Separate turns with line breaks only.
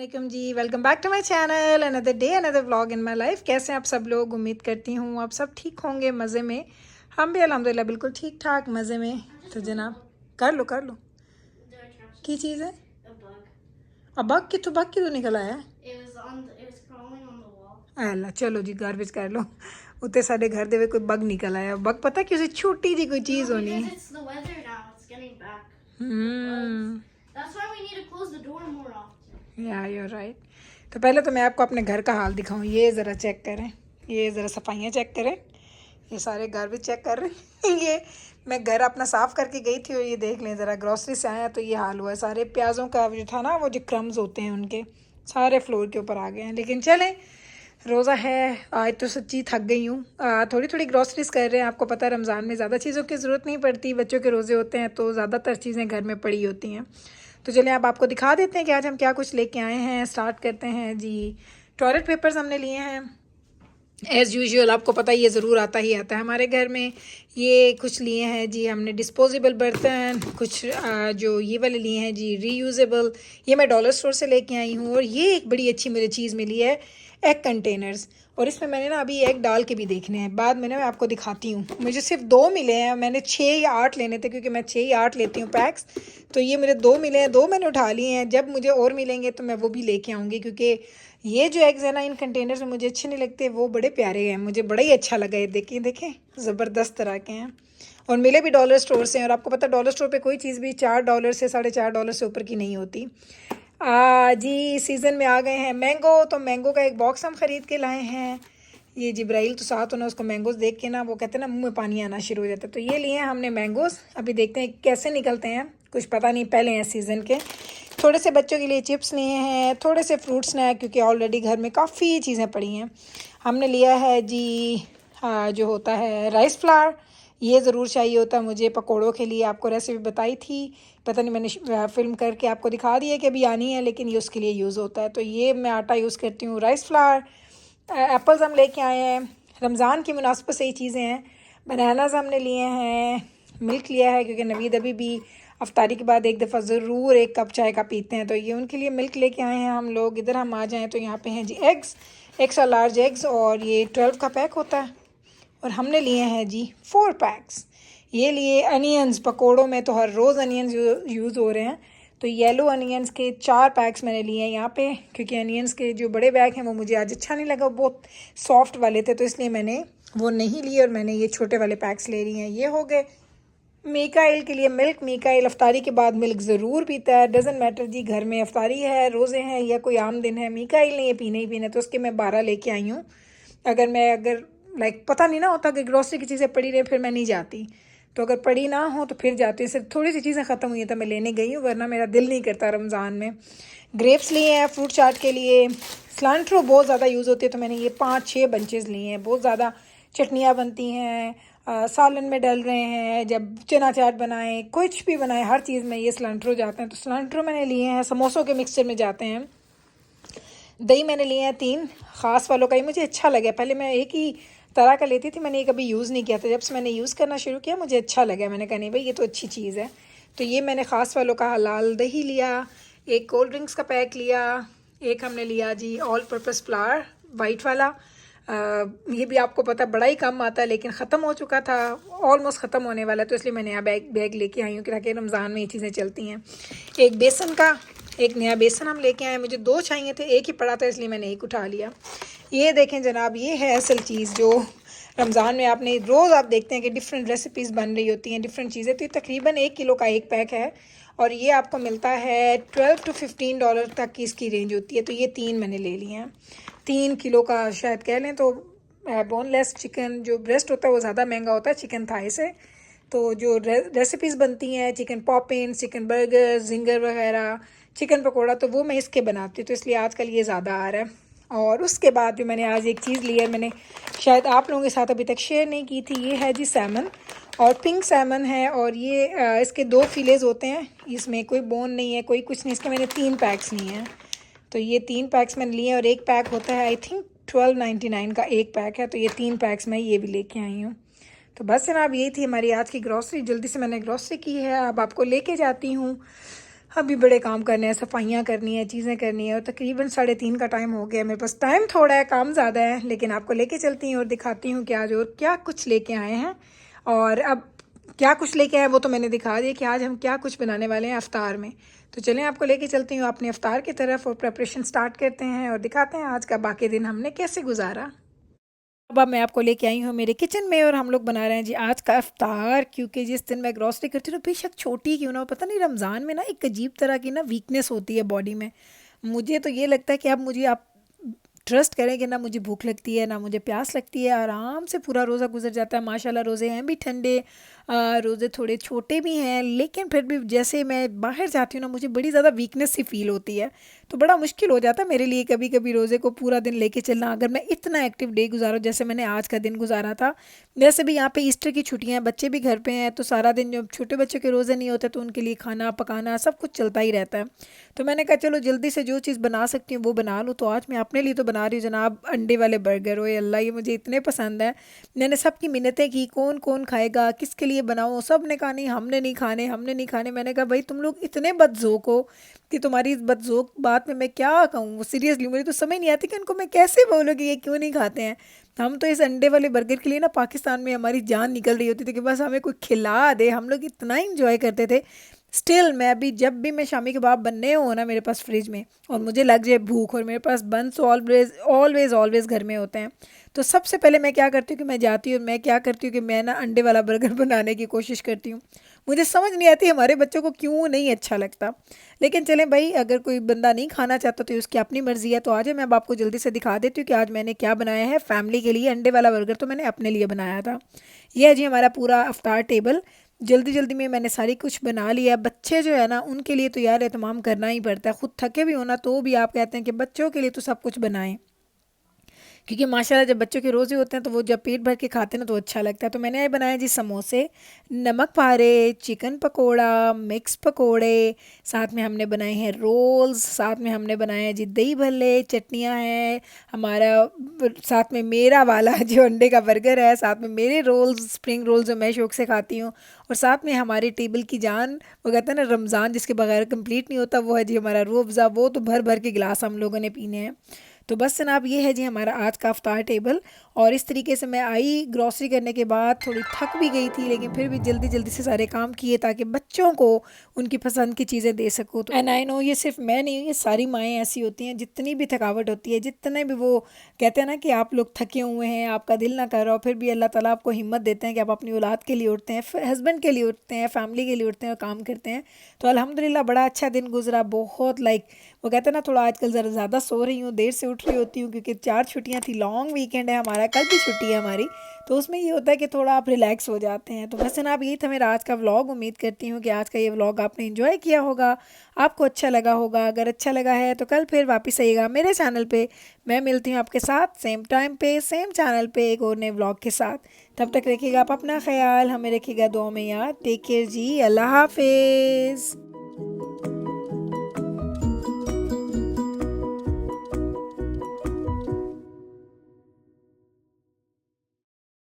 अस्सलामुअलैकुम जी, welcome back to my channel. Another day another vlog in my life. कैसे हैं आप सब लोग? उम्मीद करती हूँ आप सब ठीक होंगे, मज़े में। हम भी अल्हम्दुलिल्लाह बिल्कुल ठीक ठाक मज़े में। तो जनाब कर लो की चीज़ है। अब बग की तो निकल आया अल्लाह। चलो जी गार्बेज कर लो। उत्ते साडे घर दे कोई बग निकल आया। बग पता किसी छोटी जी कोई चीज़ होनी। या यूर राइट। तो पहले तो मैं आपको अपने घर का हाल दिखाऊं। ये ज़रा चेक करें, ये ज़रा सफाइयाँ चेक करें, ये सारे गार्बेज चेक कर रहे हैं। ये मैं घर अपना साफ़ करके गई थी और ये देख लें ज़रा, ग्रॉसरी से आया तो ये हाल हुआ है। सारे प्याज़ों का जो था ना, वो जो क्रम्स होते हैं उनके सारे फ्लोर के ऊपर आ गए हैं। लेकिन चलें, रोज़ा है, आज तो सच्ची थक गई हूँ। थोड़ी थोड़ी ग्रॉसरीज कर रहे हैं। आपको पता है रमज़ान में ज़्यादा चीज़ों की ज़रूरत नहीं पड़ती, बच्चों के रोज़े होते हैं तो ज़्यादातर चीज़ें घर में पड़ी होती हैं। तो चलिए अब आपको दिखा देते हैं कि आज हम क्या कुछ लेके आए हैं। स्टार्ट करते हैं जी। टॉयलेट पेपर्स हमने लिए हैं एज़ यूजुअल, आपको पता ही ये ज़रूर आता है हमारे घर में। ये कुछ लिए हैं जी हमने डिस्पोजेबल बर्तन, कुछ जो ये वाले लिए हैं जी रीयूजेबल। ये मैं डॉलर स्टोर से लेके आई हूँ। और ये एक बड़ी अच्छी मुझे चीज़ मिली है, एग कंटेनर्स। और इसमें मैंने ना अभी एग डाल के भी देखने हैं, बाद में ना मैं आपको दिखाती हूँ। मुझे सिर्फ 2 मिले हैं, मैंने 6 या 8 लेने थे क्योंकि मैं 6 या 8 लेती हूँ पैक्स। तो ये मेरे 2 मिले हैं, 2 मैंने उठा लिए हैं। जब मुझे और मिलेंगे तो मैं वो भी लेके आऊँगी, क्योंकि ये जो एग्स है ना इन कंटेनर्स में मुझे अच्छे नहीं लगते, वो बड़े प्यारे हैं, मुझे बड़ा ही अच्छा लगा। ये देखें ज़बरदस्त तरह के हैं और मिले भी डॉलर स्टोर से। और आपको पता है डॉलर स्टोर पे कोई चीज़ भी $4 से $4.5 से ऊपर की नहीं होती। जी सीज़न में आ गए हैं मैंगो, तो मैंगो का एक बॉक्स हम ख़रीद के लाए हैं। ये जिब्राइल तो साथ होना, उसको मैंगोज़ देख के ना वो कहते हैं ना मुंह में पानी आना शुरू हो जाता है। तो ये लिए हैं हमने मैंगोज़, अभी देखते हैं कैसे निकलते हैं, कुछ पता नहीं, पहले हैं सीज़न के। थोड़े से बच्चों के लिए चिप्स लिए हैं, थोड़े से फ्रूट स्नैक, क्योंकि ऑलरेडी घर में काफ़ी चीज़ें पड़ी हैं। हमने लिया है जी जो होता है राइस फ्लावर, ये ज़रूर चाहिए होता है मुझे पकौड़ों के लिए। आपको रेसिपी बताई थी, पता नहीं मैंने फिल्म करके आपको दिखा दी है कि अभी आनी है, लेकिन ये उसके लिए यूज़ होता है। तो ये मैं आटा यूज़ करती हूँ। राइस फ्लावर, एप्पल्स हम लेके आए हैं, रमज़ान की मुनासिबत से ही चीज़ें हैं। बनानास हमने लिए हैं, मिल्क लिया है क्योंकि नवीद अभी भी अफ्तारी के बाद एक दफ़ा ज़रूर 1 कप चाय का पीते हैं, तो ये उनके लिए मिल्क लेके आए हैं हम लोग। इधर हम आ जाएँ तो यहाँ पे हैं जी एग्स, एक्स्ट्रा लार्ज एग्स, और ये 12 का पैक होता है। और हमने लिए हैं जी 4 पैक्स। ये लिए अनियंस, पकोड़ों में तो हर रोज़ अनियंस यूज़ हो रहे हैं, तो येलो अनियंस के 4 पैक्स मैंने लिए हैं यहाँ पे, क्योंकि अनियंस के जो बड़े बैग हैं वो मुझे आज अच्छा नहीं लगा, बहुत सॉफ्ट वाले थे, तो इसलिए मैंने वो नहीं लिए और मैंने ये छोटे वाले पैक्स ले लिए हैं। ये हो गए मीकाइल के लिए मिल्क। मीकाइल अफ्तारी के बाद मिल्क ज़रूर पीता है, डजेंट मैटर जी घर में अफ्तारी है, रोज़े हैं या कोई आम दिन है, मीकाइल ने ये पीने ही पीने, तो उसके मैं 12 लेके आई हूँ। अगर लाइक पता नहीं ना होता कि ग्रॉसरी की चीज़ें पड़ी रहे, फिर मैं नहीं जाती, तो अगर पड़ी ना हो तो फिर जाती हूँ। सिर्फ थोड़ी सी चीज़ें ख़त्म हुई हैं तो मैं लेने गई हूँ, वरना मेरा दिल नहीं करता रमज़ान में। ग्रेप्स लिए हैं फ्रूट चाट के लिए। सिलैंट्रो बहुत ज़्यादा यूज़ होती है, तो मैंने ये 5-6 बंचेज़ लिए हैं। बहुत ज़्यादा चटनियाँ बनती हैं, सालन में डल रहे हैं, जब चना चाट बनाएं, कुछ भी बनाएं, हर चीज़ में ये सिलैंट्रो जाते हैं, तो सिलैंट्रो मैंने लिए हैं। समोसों के मिक्सचर में जाते हैं। दही मैंने लिए हैं 3 ख़ास वालों का, ही मुझे अच्छा लगा। पहले मैं एक ही तरह का लेती थी, मैंने ये कभी यूज़ नहीं किया था, जब से मैंने यूज़ करना शुरू किया मुझे अच्छा लगा। मैंने कहा नहीं भाई ये तो अच्छी चीज़ है, तो ये मैंने ख़ास वालों का हलाल दही लिया। एक कोल्ड ड्रिंक्स का पैक लिया। एक हमने लिया जी ऑल पर्पज़ फ्लावर वाइट वाला। ये भी आपको पता बड़ा ही कम आता है, लेकिन ख़त्म हो चुका था, ऑलमोस्ट ख़त्म होने वाला है, तो इसलिए मैं नया बैग लेके आई हूँ ताकि रमज़ान में ये चीज़ें चलती हैं। एक बेसन का, एक नया बेसन हम लेके आए, मुझे 2 चाहिए थे, एक ही पड़ा था इसलिए मैंने एक उठा लिया। ये देखें जनाब, ये है असल चीज़ जो रमज़ान में आपने रोज़ आप देखते हैं कि डिफरेंट रेसिपीज़ बन रही होती हैं, डिफरेंट चीज़ें। तो ये तकरीबन 1 किलो का एक पैक है और ये आपको मिलता है $12 to $15 तक की इसकी रेंज होती है। तो ये 3 मैंने ले लिए हैं, 3 किलो का शायद कह लें। तो बोनलेस चिकन जो ब्रेस्ट होता है वो ज़्यादा महंगा होता है चिकन थाई से। तो जो रेसिपीज़ बनती हैं, chicken popping, chicken burger, ginger वगैरह, चिकन पकोड़ा, तो वो मैं इसके बनाती हूँ, तो इसलिए आजकल ये ज़्यादा आ रहा है। और उसके बाद जो मैंने आज एक चीज़ ली है, मैंने शायद आप लोगों के साथ अभी तक शेयर नहीं की थी, ये है जी सैमन, और पिंक सैमन है। और ये इसके 2 फिलेज होते हैं, इसमें कोई बोन नहीं है, कोई कुछ नहीं। इसके मैंने 3 पैक्स लिए हैं, तो ये 3 पैक्स मैंने लिए हैं। और एक पैक होता है आई थिंक $12.99 का एक पैक है, तो ये 3 पैक्स मैं ये भी लेके आई हूँ। तो बस जनाब यही थी हमारी आज की ग्रॉसरी। जल्दी से मैंने ग्रॉसरी की है, अब आपको लेके जाती हूँ अभी बड़े काम करने हैं, सफाइयाँ करनी है, चीज़ें करनी है, और तकरीबन 3:30 का टाइम हो गया। मेरे पास टाइम थोड़ा है, काम ज़्यादा है, लेकिन आपको लेके चलती हूँ और दिखाती हूँ कि आज और क्या कुछ लेके आए हैं। और अब क्या कुछ लेके आए वो तो मैंने दिखा दिया कि आज हम क्या कुछ बनाने वाले हैं अफ्तार में। तो चलें आपको लेके चलती हूँ अपने अफ्तार की तरफ और प्रेपरेशन स्टार्ट करते हैं और दिखाते हैं आज का बाकी दिन हमने कैसे गुजारा। अब मैं आपको लेके आई हूँ मेरे किचन में और हम लोग बना रहे हैं जी आज का इफ्तार। क्योंकि जिस दिन मैं ग्रॉसरी करती हूँ ना, बेशक छोटी क्यों ना हो, पता नहीं रमज़ान में ना एक अजीब तरह की ना वीकनेस होती है बॉडी में। मुझे तो ये लगता है कि अब मुझे आप ट्रस्ट करें कि ना मुझे भूख लगती है ना मुझे प्यास लगती है, आराम से पूरा रोज़ा गुजर जाता है। माशाल्लाह रोज़े हैं भी ठंडे, रोज़े थोड़े छोटे भी हैं, लेकिन फिर भी जैसे मैं बाहर जाती हूँ ना मुझे बड़ी ज़्यादा वीकनेस सी फील होती है। तो बड़ा मुश्किल हो जाता है मेरे लिए कभी कभी रोज़े को पूरा दिन लेके चलना, अगर मैं इतना एक्टिव डे गुजारूँ जैसे मैंने आज का दिन गुजारा था। वैसे भी यहाँ पे ईस्टर की छुट्टियाँ हैं, बच्चे भी घर पे हैं, तो सारा दिन जो छोटे बच्चों के रोज़े नहीं होते तो उनके लिए खाना पकाना सब कुछ चलता ही रहता है। तो मैंने कहा चलो जल्दी से जो चीज़ बना सकती हूँ वो बना लूँ। तो आज मैं अपने लिए तो बना रही हूँ जनाब अंडे वाले बर्गर। ओए अल्लाह, ये मुझे इतने पसंद है। मैंने सबकी मिन्नतें की कौन कौन खाएगा, किसके लिए बनाऊँ, सब ने कहा नहीं हमने नहीं खाने, हमने नहीं खाने। मैंने कहा भाई तुम लोग इतने बदज़ोक हो कि तुम्हारी इस बदज़ोक बात में मैं क्या कहूँ। सीरियसली मुझे तो समझ नहीं आती कि उनको मैं कैसे बोलूँ कि ये क्यों नहीं खाते हैं। हम तो इस अंडे वाले बर्गर के लिए ना पाकिस्तान में हमारी जान निकल रही होती थी कि बस हमें कोई खिला दे। हम लोग इतना इंजॉय करते थे। स्टिल मैं भी जब भी मैं शामी कबाब बनने हो ना मेरे पास फ्रिज में और मुझे लग जाए भूख और मेरे पास बंस ऑलवेज ऑलवेज ऑलवेज घर में होते हैं, तो सबसे पहले मैं क्या करती हूँ कि मैं जाती हूँ, मैं क्या करती हूँ कि मैं ना अंडे वाला बर्गर बनाने की कोशिश करती हूँ। मुझे समझ नहीं आती हमारे बच्चों को क्यों नहीं अच्छा लगता। लेकिन चलें भाई, अगर कोई बंदा नहीं खाना चाहता तो उसकी अपनी मर्ज़ी है। तो आज मैं अब आपको जल्दी से दिखा देती हूँ कि आज मैंने क्या बनाया है फैमिली के लिए। अंडे वाला बर्गर तो मैंने अपने लिए बनाया था। यह है जी हमारा पूरा अफ्तार टेबल। जल्दी जल्दी में मैंने सारी कुछ बना लिया। बच्चे जो है ना उनके लिए तो यार एहतमाम करना ही पड़ता है, खुद थके भी होना तो भी आप कहते हैं कि बच्चों के लिए तो सब कुछ बनाएं। क्योंकि माशाल्लाह जब बच्चों के रोज़े होते हैं तो वो जब पेट भर के खाते हैं ना तो अच्छा लगता है। तो मैंने ये बनाया जी समोसे, नमक पारे, चिकन पकोड़ा, मिक्स पकोड़े, साथ में हमने बनाए हैं रोल्स, साथ में हमने बनाए हैं जी दही भल्ले, चटनियाँ हैं हमारा, साथ में मेरा वाला जो अंडे का बर्गर है, साथ में मेरे रोल्स स्प्रिंग रोल्स जो मैं शौक से खाती हूँ, और साथ में हमारे टेबल की जान, वो कहते हैं ना रमज़ान जिसके बगैर कंप्लीट नहीं होता, वो है जी हमारा रूह अफ़ज़ा। वो तो भर भर के गिलास हम लोगों ने पीने हैं। तो बस जनाब ये है जी हमारा आज का अफ्तार टेबल। और इस तरीके से मैं आई ग्रॉसरी करने के बाद, थोड़ी थक भी गई थी लेकिन फिर भी जल्दी जल्दी से सारे काम किए ताकि बच्चों को उनकी पसंद की चीज़ें दे सकूँ। तो एंड आई नो ये सिर्फ मैं नहीं हूँ, ये सारी माएँ ऐसी होती हैं। जितनी भी थकावट होती है, जितने भी वो कहते हैं ना कि आप लोग थके हुए हैं, आपका दिल ना कर रहा हो, फिर भी अल्लाह ताला आपको हिम्मत देते हैं कि आप अपनी औलाद के लिए उठते हैं, हस्बैंड के लिए उठते हैं, फैमिली के लिए उठते हैं और काम करते हैं। तो अल्हम्दुलिल्लाह बड़ा अच्छा दिन गुजरा। बहुत वो कहते हैं ना थोड़ा आजकल ज़रा ज़्यादा सो रही हूँ, देर से उठ रही होती हूँ क्योंकि 4 छुट्टियाँ थी, लॉन्ग वीकेंड है हमारा, कल भी छुट्टी है हमारी। तो उसमें ये होता है कि थोड़ा आप रिलैक्स हो जाते हैं। तो बस जनाब यही था मेरा आज का व्लॉग। उम्मीद करती हूँ कि आज का ये व्लॉग आपने एंजॉय किया होगा, आपको अच्छा लगा होगा। अगर अच्छा लगा है तो कल फिर वापस आइएगा मेरे चैनल पे। मैं मिलती हूँ आपके साथ सेम टाइम पे सेम चैनल पे एक और नए व्लॉग के साथ। तब तक रखिएगा आप अपना ख्याल, हमें रखिएगा दुआ में याद। टेक केयर जी, अल्लाह हाफिज़।